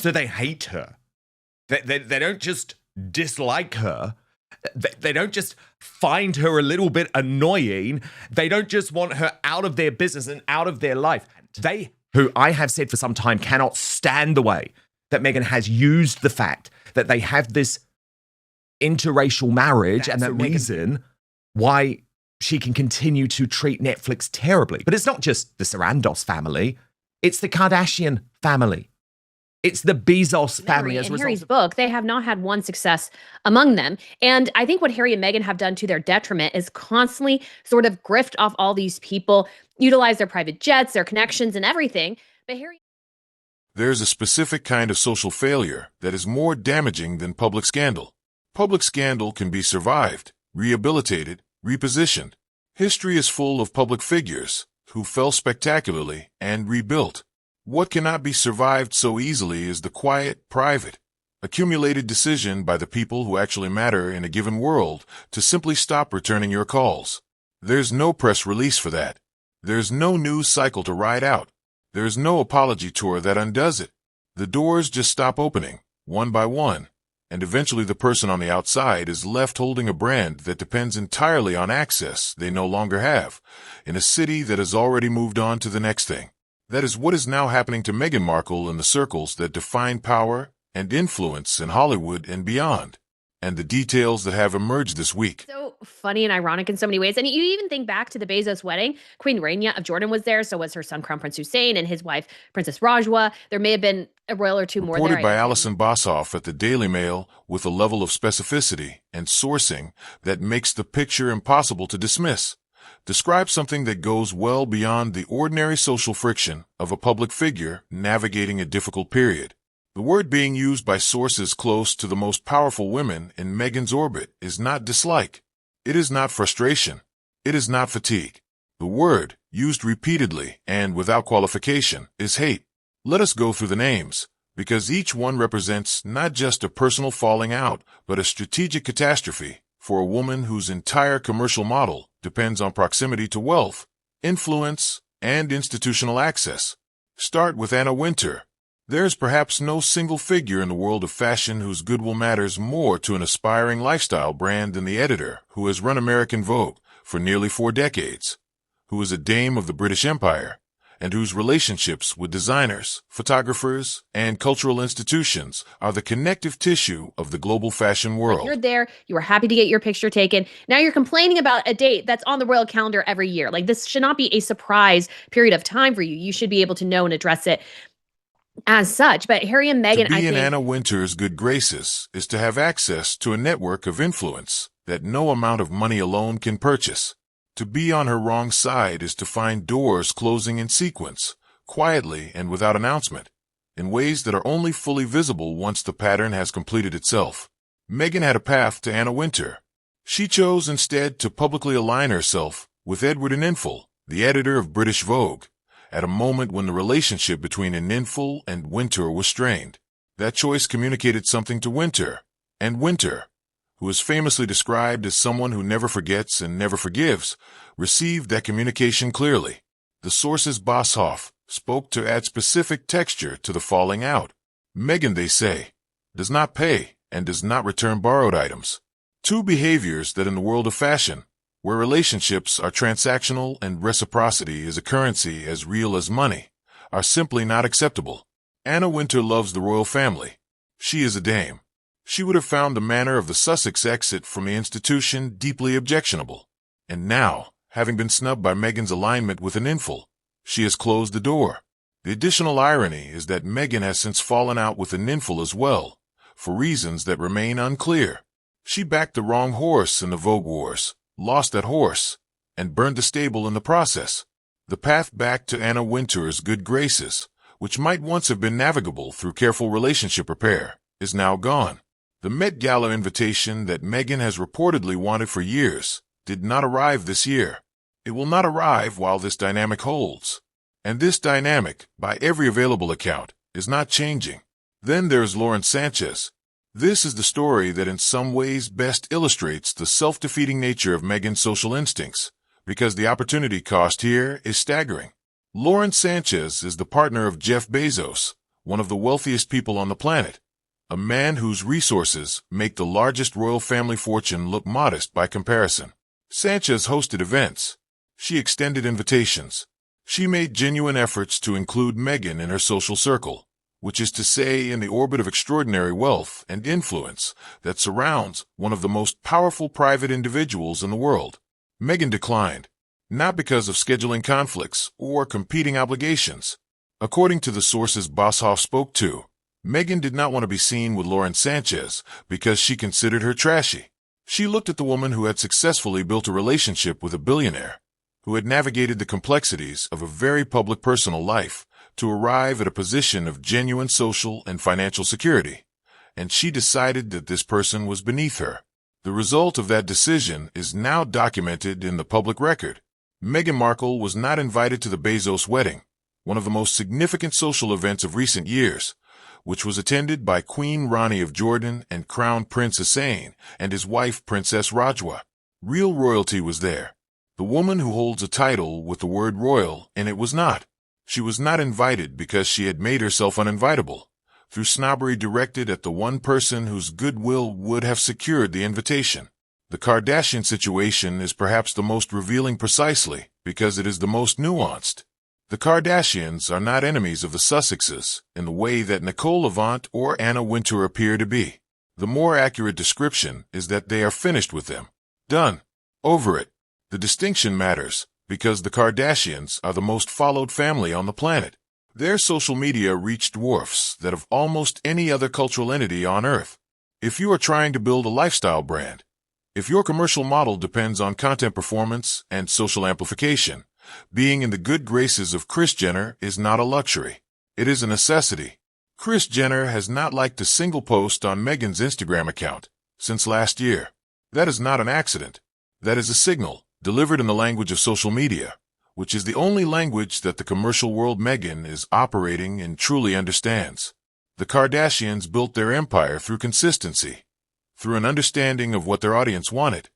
So they hate her. They don't just dislike her. They don't just find her a little bit annoying. They don't just want her out of their business and out of their life. They, who I have said for some time, cannot stand the way that Meghan has used the fact that they have this interracial marriage. That's and the reason why she can continue to treat Netflix terribly. But it's not just the Sarandos family. It's the Kardashian family. It's the Bezos family. In Harry's book, they have not had one success among them. And I think what Harry and Meghan have done to their detriment is constantly sort of grift off all these people, utilize their private jets, their connections and everything. But There's a specific kind of social failure that is more damaging than public scandal. Public scandal can be survived, rehabilitated, repositioned. History is full of public figures who fell spectacularly and rebuilt. What cannot be survived so easily is the quiet, private, accumulated decision by the people who actually matter in a given world to simply stop returning your calls. There's no press release for that. There's no news cycle to ride out. There's no apology tour that undoes it. The doors just stop opening, one by one, and eventually the person on the outside is left holding a brand that depends entirely on access they no longer have, in a city that has already moved on to the next thing. That is what is now happening to Meghan Markle in the circles that define power and influence in Hollywood and beyond, and the details that have emerged this week. So funny and ironic in so many ways. And you even think back to the Bezos wedding. Queen Rania of Jordan was there. So was her son, Crown Prince Hussein, and his wife, Princess Rajwa. There may have been a royal or two more there. Reported by Alison Bossoff at the Daily Mail with a level of specificity and sourcing that makes the picture impossible to dismiss. Describe something that goes well beyond the ordinary social friction of a public figure navigating a difficult period. The word being used by sources close to the most powerful women in Meghan's orbit is not dislike. It is not frustration. It is not fatigue. The word, used repeatedly and without qualification, is hate. Let us go through the names, because each one represents not just a personal falling out, but a strategic catastrophe for a woman whose entire commercial model depends on proximity to wealth, influence, and institutional access. Start with Anna Wintour. There's perhaps no single figure in the world of fashion whose goodwill matters more to an aspiring lifestyle brand than the editor who has run American Vogue for nearly 4 decades, who is a dame of the British Empire, and whose relationships with designers, photographers, and cultural institutions are the connective tissue of the global fashion world. You're there, you were happy to get your picture taken. Now you're complaining about a date that's on the royal calendar every year. Like, this should not be a surprise period of time for you. You should be able to know and address it as such. But Harry and Meghan, to be in Anna Wintour's good graces is to have access to a network of influence that no amount of money alone can purchase. To be on her wrong side is to find doors closing in sequence, quietly and without announcement, in ways that are only fully visible once the pattern has completed itself. Meghan had a path to Anna Wintour. She chose instead to publicly align herself with Edward Ninful, the editor of British Vogue, at a moment when the relationship between Ninful and Wintour was strained. That choice communicated something to Wintour, and Wintour, who is famously described as someone who never forgets and never forgives, received that communication clearly. The source's Bossoff spoke to add specific texture to the falling out. Meghan, they say, does not pay and does not return borrowed items. 2 behaviors that in the world of fashion, where relationships are transactional and reciprocity is a currency as real as money, are simply not acceptable. Anna Wintour loves the royal family. She is a dame. She would have found the manner of the Sussex exit from the institution deeply objectionable. And now, having been snubbed by Meghan's alignment with an Ninful, she has closed the door. The additional irony is that Meghan has since fallen out with a Ninful as well, for reasons that remain unclear. She backed the wrong horse in the Vogue Wars, lost that horse, and burned the stable in the process. The path back to Anna Wintour's good graces, which might once have been navigable through careful relationship repair, is now gone. The Met Gala invitation that Meghan has reportedly wanted for years did not arrive this year. It will not arrive while this dynamic holds. And this dynamic, by every available account, is not changing. Then there's Lauren Sanchez. This is the story that in some ways best illustrates the self-defeating nature of Meghan's social instincts, because the opportunity cost here is staggering. Lauren Sanchez is the partner of Jeff Bezos, one of the wealthiest people on the planet, a man whose resources make the largest royal family fortune look modest by comparison. Sanchez hosted events. She extended invitations. She made genuine efforts to include Meghan in her social circle, which is to say in the orbit of extraordinary wealth and influence that surrounds one of the most powerful private individuals in the world. Meghan declined, not because of scheduling conflicts or competing obligations. According to the sources Boshoff spoke to, Meghan did not want to be seen with Lauren Sanchez because she considered her trashy. She looked at the woman who had successfully built a relationship with a billionaire, who had navigated the complexities of a very public personal life to arrive at a position of genuine social and financial security, and she decided that this person was beneath her. The result of that decision is now documented in the public record. Meghan Markle was not invited to the Bezos wedding, one of the most significant social events of recent years, which was attended by Queen Rani of Jordan and Crown Prince Hussein and his wife Princess Rajwa. Real royalty was there. The woman who holds a title with the word royal, and it was not. She was not invited because she had made herself uninvitable, through snobbery directed at the one person whose goodwill would have secured the invitation. The Kardashian situation is perhaps the most revealing precisely because it is the most nuanced. The Kardashians are not enemies of the Sussexes in the way that Nicole Avant or Anna Wintour appear to be. The more accurate description is that they are finished with them. Done. Over it. The distinction matters because the Kardashians are the most followed family on the planet. Their social media reach dwarfs that of almost any other cultural entity on Earth. If you are trying to build a lifestyle brand, if your commercial model depends on content performance and social amplification, being in the good graces of Kris Jenner is not a luxury. It is a necessity. Kris Jenner has not liked a single post on Meghan's Instagram account since last year. That is not an accident. That is a signal, delivered in the language of social media, which is the only language that the commercial world Meghan is operating and truly understands. The Kardashians built their empire through consistency, through an understanding of what their audience wanted,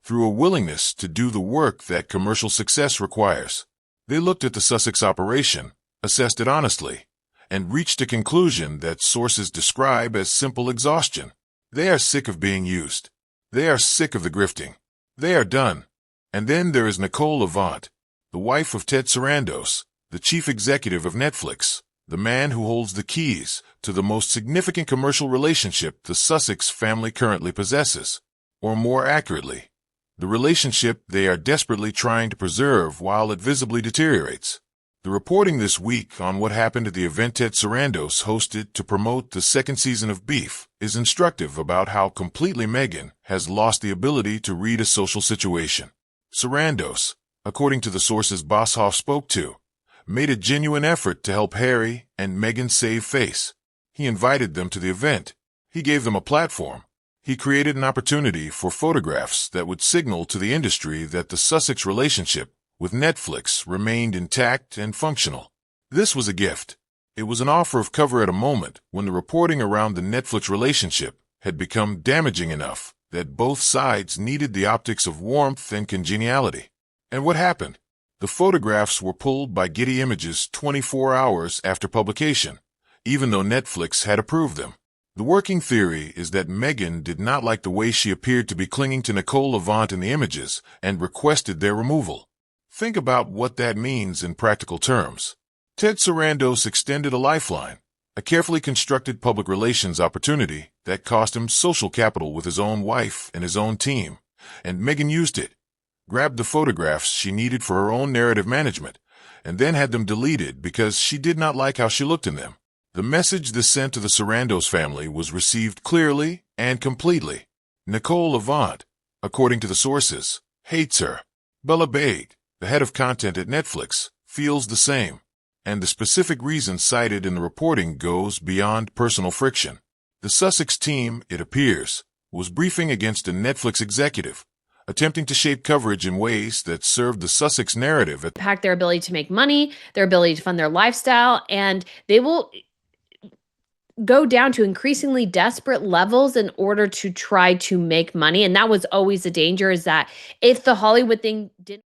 through a willingness to do the work that commercial success requires. They looked at the Sussex operation, assessed it honestly, and reached a conclusion that sources describe as simple exhaustion. They are sick of being used. They are sick of the grifting. They are done. And then there is Nicole Avant, the wife of Ted Sarandos, the chief executive of Netflix, the man who holds the keys to the most significant commercial relationship the Sussex family currently possesses, or more accurately, the relationship they are desperately trying to preserve while it visibly deteriorates. The reporting this week on what happened at the event Ted Sarandos hosted to promote the second season of Beef is instructive about how completely Meghan has lost the ability to read a social situation. Sarandos, according to the sources Boshoff spoke to, made a genuine effort to help Harry and Meghan save face. He invited them to the event. He gave them a platform. He created an opportunity for photographs that would signal to the industry that the Sussex relationship with Netflix remained intact and functional. This was a gift. It was an offer of cover at a moment when the reporting around the Netflix relationship had become damaging enough that both sides needed the optics of warmth and congeniality. And what happened? The photographs were pulled by Getty Images 24 hours after publication, even though Netflix had approved them. The working theory is that Meghan did not like the way she appeared to be clinging to Nicole Avant in the images and requested their removal. Think about what that means in practical terms. Ted Sarandos extended a lifeline, a carefully constructed public relations opportunity that cost him social capital with his own wife and his own team, and Meghan used it, grabbed the photographs she needed for her own narrative management, and then had them deleted because she did not like how she looked in them. The message this sent to the Sarandos family was received clearly and completely. Nicole Avant, according to the sources, hates her. Bella Baig, the head of content at Netflix, feels the same. And the specific reason cited in the reporting goes beyond personal friction. The Sussex team, it appears, was briefing against a Netflix executive, attempting to shape coverage in ways that served the Sussex narrative. Impact their ability to make money, their ability to fund their lifestyle, and they will go down to increasingly desperate levels in order to try to make money. And that was always the danger, is that if the Hollywood thing didn't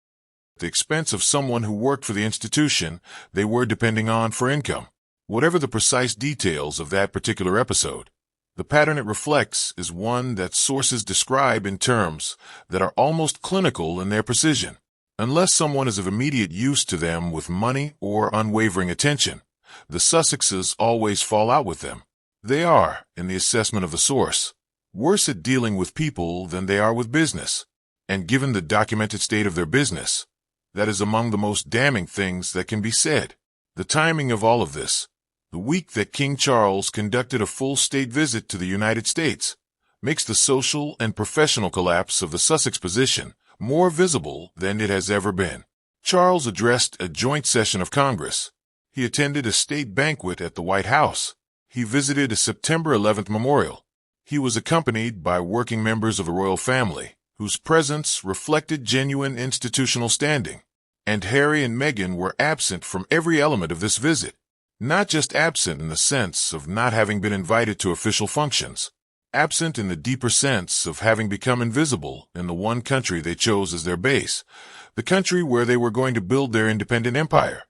at the expense of someone who worked for the institution they were depending on for income. Whatever the precise details of that particular episode, the pattern it reflects is one that sources describe in terms that are almost clinical in their precision. Unless someone is of immediate use to them with money or unwavering attention, the Sussexes always fall out with them. They are, in the assessment of the source, worse at dealing with people than they are with business. And given the documented state of their business, that is among the most damning things that can be said. The timing of all of this, the week that King Charles conducted a full state visit to the United States, makes the social and professional collapse of the Sussex position more visible than it has ever been. Charles addressed a joint session of Congress. He attended a state banquet at the White House. He visited a September 11th memorial. He was accompanied by working members of the royal family, whose presence reflected genuine institutional standing. And Harry and Meghan were absent from every element of this visit. Not just absent in the sense of not having been invited to official functions, absent in the deeper sense of having become invisible in the one country they chose as their base, the country where they were going to build their independent empire,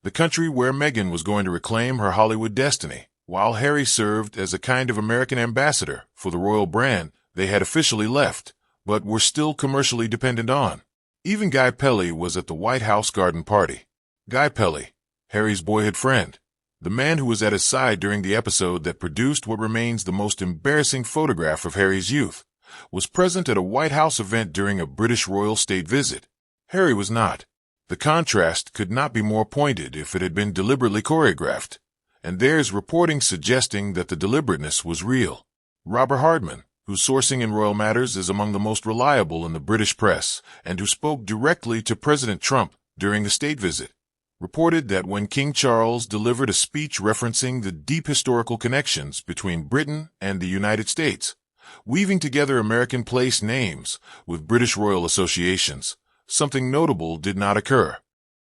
the country where Meghan was going to reclaim her Hollywood destiny, while Harry served as a kind of American ambassador for the royal brand they had officially left, but were still commercially dependent on. Even Guy Pelly was at the White House garden party. Guy Pelly, Harry's boyhood friend, the man who was at his side during the episode that produced what remains the most embarrassing photograph of Harry's youth, was present at a White House event during a British royal state visit. Harry was not. The contrast could not be more pointed if it had been deliberately choreographed, and there's reporting suggesting that the deliberateness was real. Robert Hardman, whose sourcing in royal matters is among the most reliable in the British press, and who spoke directly to President Trump during the state visit, reported that when King Charles delivered a speech referencing the deep historical connections between Britain and the United States, weaving together American place names with British royal associations, something notable did not occur.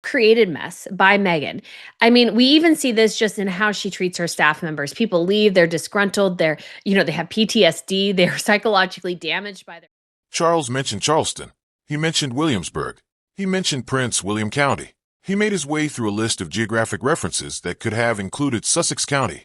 Created mess by Meghan. I mean, we even see this just in how she treats her staff members. People leave, they're disgruntled, they have PTSD, they're psychologically damaged by their... Charles mentioned Charleston. He mentioned Williamsburg. He mentioned Prince William County. He made his way through a list of geographic references that could have included Sussex County,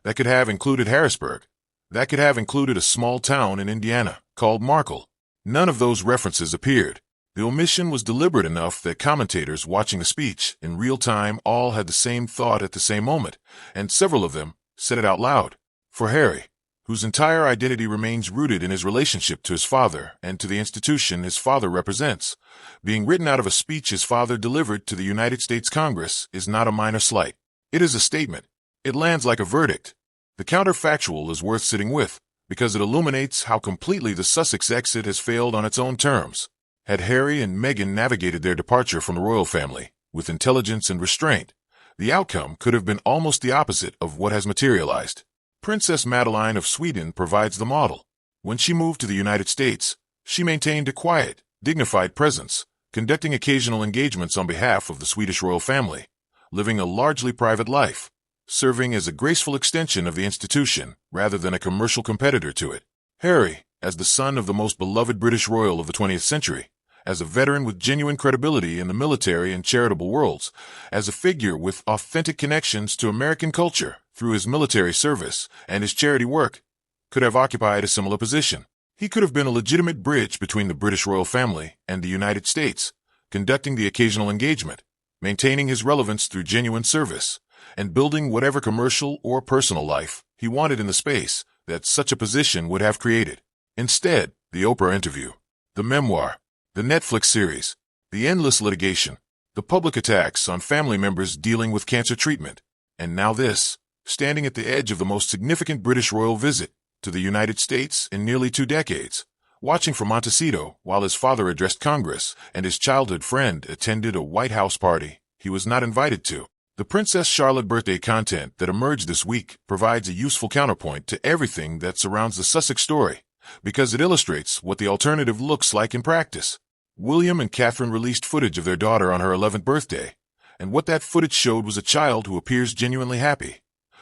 that could have included Harrisburg, that could have included a small town in Indiana called Markle. None of those references appeared. The omission was deliberate enough that commentators watching the speech in real time all had the same thought at the same moment, and several of them said it out loud. For Harry, whose entire identity remains rooted in his relationship to his father and to the institution his father represents, being written out of a speech his father delivered to the United States Congress is not a minor slight. It is a statement. It lands like a verdict. The counterfactual is worth sitting with, because it illuminates how completely the Sussex exit has failed on its own terms. Had Harry and Meghan navigated their departure from the royal family with intelligence and restraint, the outcome could have been almost the opposite of what has materialized. Princess Madeline of Sweden provides the model. When she moved to the United States, she maintained a quiet, dignified presence, conducting occasional engagements on behalf of the Swedish royal family, living a largely private life, serving as a graceful extension of the institution rather than a commercial competitor to it. Harry, as the son of the most beloved British royal of the 20th century, as a veteran with genuine credibility in the military and charitable worlds, as a figure with authentic connections to American culture through his military service and his charity work, could have occupied a similar position. He could have been a legitimate bridge between the British royal family and the United States, conducting the occasional engagement, maintaining his relevance through genuine service, and building whatever commercial or personal life he wanted in the space that such a position would have created. Instead, the Oprah interview, the memoir, the Netflix series, the endless litigation, the public attacks on family members dealing with cancer treatment, and now this, standing at the edge of the most significant British royal visit to the United States in nearly 2 decades, watching from Montecito while his father addressed Congress and his childhood friend attended a White House party he was not invited to. The Princess Charlotte birthday content that emerged this week provides a useful counterpoint to everything that surrounds the Sussex story, because it illustrates what the alternative looks like in practice. William and Catherine released footage of their daughter on her 11th birthday, and what that footage showed was a child who appears genuinely happy,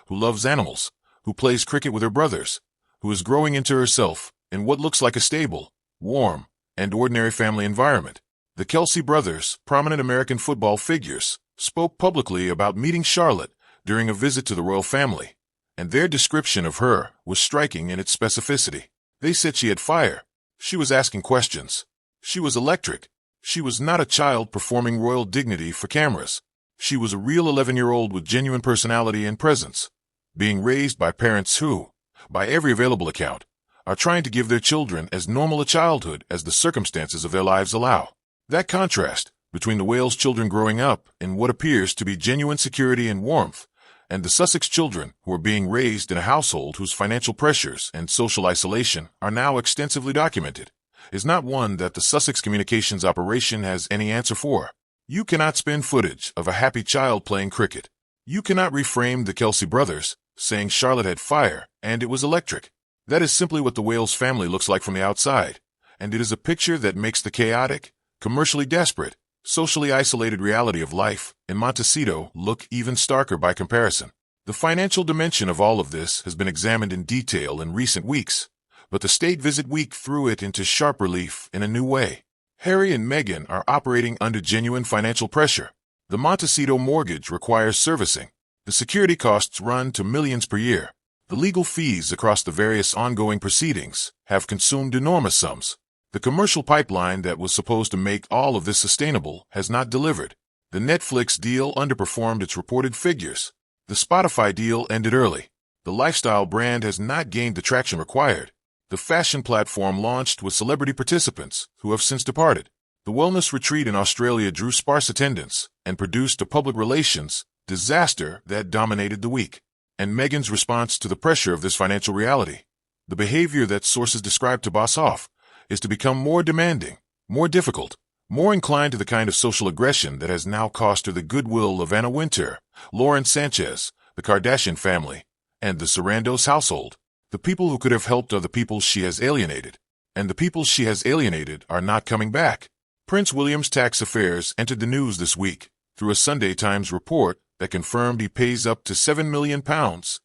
who loves animals, who plays cricket with her brothers, who is growing into herself in what looks like a stable, warm, and ordinary family environment. The Kelsey brothers, prominent American football figures, spoke publicly about meeting Charlotte during a visit to the royal family, and their description of her was striking in its specificity. They said she had fire. She was asking questions. She was electric. She was not a child performing royal dignity for cameras. She was a real 11-year-old with genuine personality and presence, being raised by parents who, by every available account, are trying to give their children as normal a childhood as the circumstances of their lives allow. That contrast between the Wales children growing up in what appears to be genuine security and warmth, and the Sussex children who are being raised in a household whose financial pressures and social isolation are now extensively documented, is not one that the Sussex communications operation has any answer for. You cannot spin footage of a happy child playing cricket. You cannot reframe the Kelsey brothers saying Charlotte had fire and it was electric. That is simply what the Wales family looks like from the outside, and it is a picture that makes the chaotic, commercially desperate, socially isolated reality of life in Montecito look even starker by comparison. The financial dimension of all of this has been examined in detail in recent weeks, but the state visit week threw it into sharp relief in a new way. Harry and Meghan are operating under genuine financial pressure. The Montecito mortgage requires servicing. The security costs run to millions per year. The legal fees across the various ongoing proceedings have consumed enormous sums. The commercial pipeline that was supposed to make all of this sustainable has not delivered. The Netflix deal underperformed its reported figures. The Spotify deal ended early. The lifestyle brand has not gained the traction required. The fashion platform launched with celebrity participants who have since departed. The wellness retreat in Australia drew sparse attendance and produced a public relations disaster that dominated the week. And Meghan's response to the pressure of this financial reality, the behavior that sources describe to boss off, is to become more demanding, more difficult, more inclined to the kind of social aggression that has now cost her the goodwill of Anna Wintour, Lauren Sanchez, the Kardashian family, and the Sarandos household. The people who could have helped are the people she has alienated, and the people she has alienated are not coming back. Prince William's tax affairs entered the news this week through a Sunday Times report that confirmed he pays up to £7 million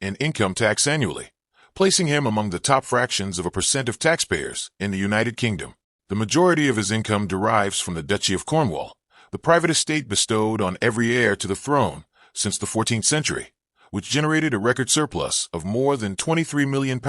in income tax annually, placing him among the top fractions of a percent of taxpayers in the United Kingdom. The majority of his income derives from the Duchy of Cornwall, the private estate bestowed on every heir to the throne since the 14th century, which generated a record surplus of more than £23 million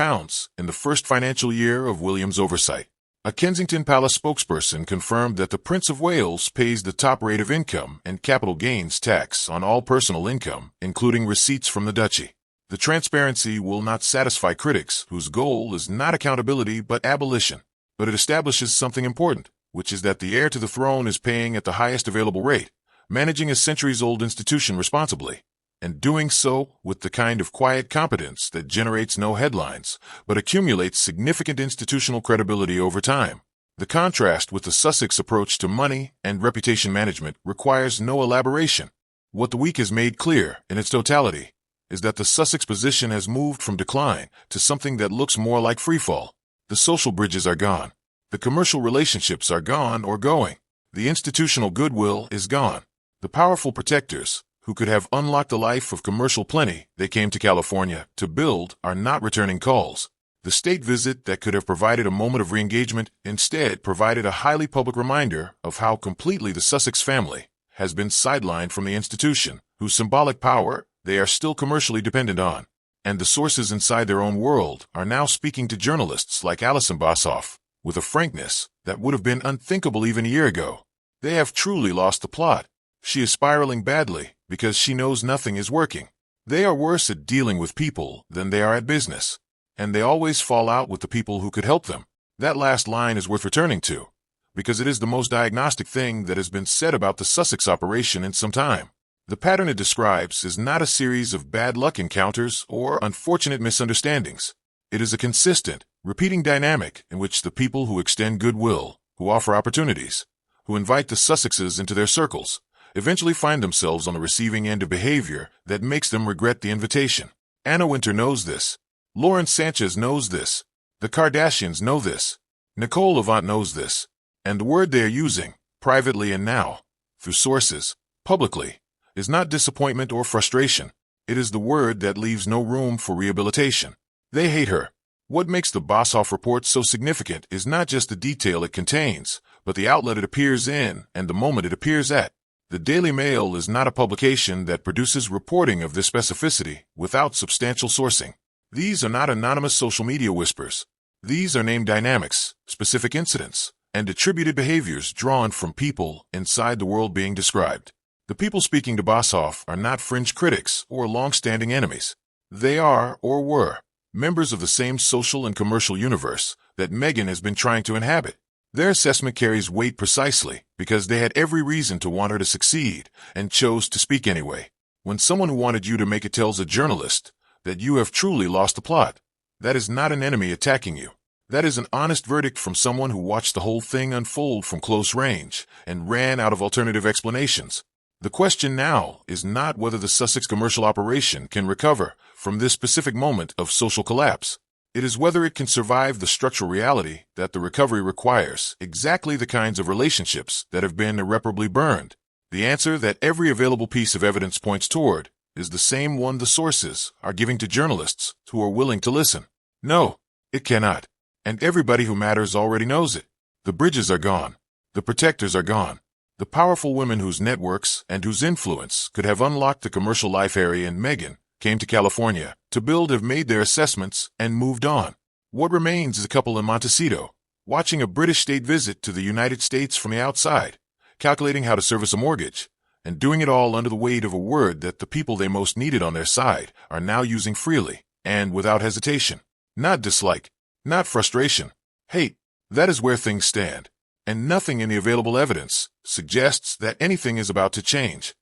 in the first financial year of William's oversight. A Kensington Palace spokesperson confirmed that the Prince of Wales pays the top rate of income and capital gains tax on all personal income, including receipts from the duchy. The transparency will not satisfy critics whose goal is not accountability but abolition, but it establishes something important, which is that the heir to the throne is paying at the highest available rate, managing a centuries-old institution responsibly, and doing so with the kind of quiet competence that generates no headlines, but accumulates significant institutional credibility over time. The contrast with the Sussex approach to money and reputation management requires no elaboration. What the week has made clear in its totality is that the Sussex position has moved from decline to something that looks more like freefall. The social bridges are gone. The commercial relationships are gone or going. The institutional goodwill is gone. The powerful protectors who could have unlocked the life of commercial plenty they came to California to build are not returning calls. The state visit that could have provided a moment of re-engagement instead provided a highly public reminder of how completely the Sussex family has been sidelined from the institution, whose symbolic power they are still commercially dependent on. And the sources inside their own world are now speaking to journalists like Alison Bossoff with a frankness that would have been unthinkable even a year ago. They have truly lost the plot. She is spiraling badly because she knows nothing is working. They are worse at dealing with people than they are at business, and they always fall out with the people who could help them. That last line is worth returning to, because it is the most diagnostic thing that has been said about the Sussex operation in some time. The pattern it describes is not a series of bad luck encounters or unfortunate misunderstandings. It is a consistent, repeating dynamic in which the people who extend goodwill, who offer opportunities, who invite the Sussexes into their circles, eventually find themselves on the receiving end of behavior that makes them regret the invitation. Anna Wintour knows this. Lauren Sanchez knows this. The Kardashians know this. Nicole Avant knows this. And the word they are using, privately and now, through sources, publicly, is not disappointment or frustration. It is the word that leaves no room for rehabilitation. They hate her. What makes the Bossoff report so significant is not just the detail it contains, but the outlet it appears in and the moment it appears at. The Daily Mail is not a publication that produces reporting of this specificity without substantial sourcing. These are not anonymous social media whispers. These are named dynamics, specific incidents, and attributed behaviors drawn from people inside the world being described. The people speaking to Boshoff are not fringe critics or long-standing enemies. They are, or were, members of the same social and commercial universe that Meghan has been trying to inhabit. Their assessment carries weight precisely because they had every reason to want her to succeed and chose to speak anyway. When someone who wanted you to make it tells a journalist that you have truly lost the plot, that is not an enemy attacking you. That is an honest verdict from someone who watched the whole thing unfold from close range and ran out of alternative explanations. The question now is not whether the Sussex commercial operation can recover from this specific moment of social collapse. It is whether it can survive the structural reality that the recovery requires exactly the kinds of relationships that have been irreparably burned. The answer that every available piece of evidence points toward is the same one the sources are giving to journalists who are willing to listen. No, it cannot. And everybody who matters already knows it. The bridges are gone. The protectors are gone. The powerful women whose networks and whose influence could have unlocked the commercial life Harry and Meghan came to California to build have made their assessments and moved on. What remains is a couple in Montecito, watching a British state visit to the United States from the outside, calculating how to service a mortgage, and doing it all under the weight of a word that the people they most needed on their side are now using freely and without hesitation. Not dislike, not frustration, hate. That is where things stand, and nothing in the available evidence suggests that anything is about to change.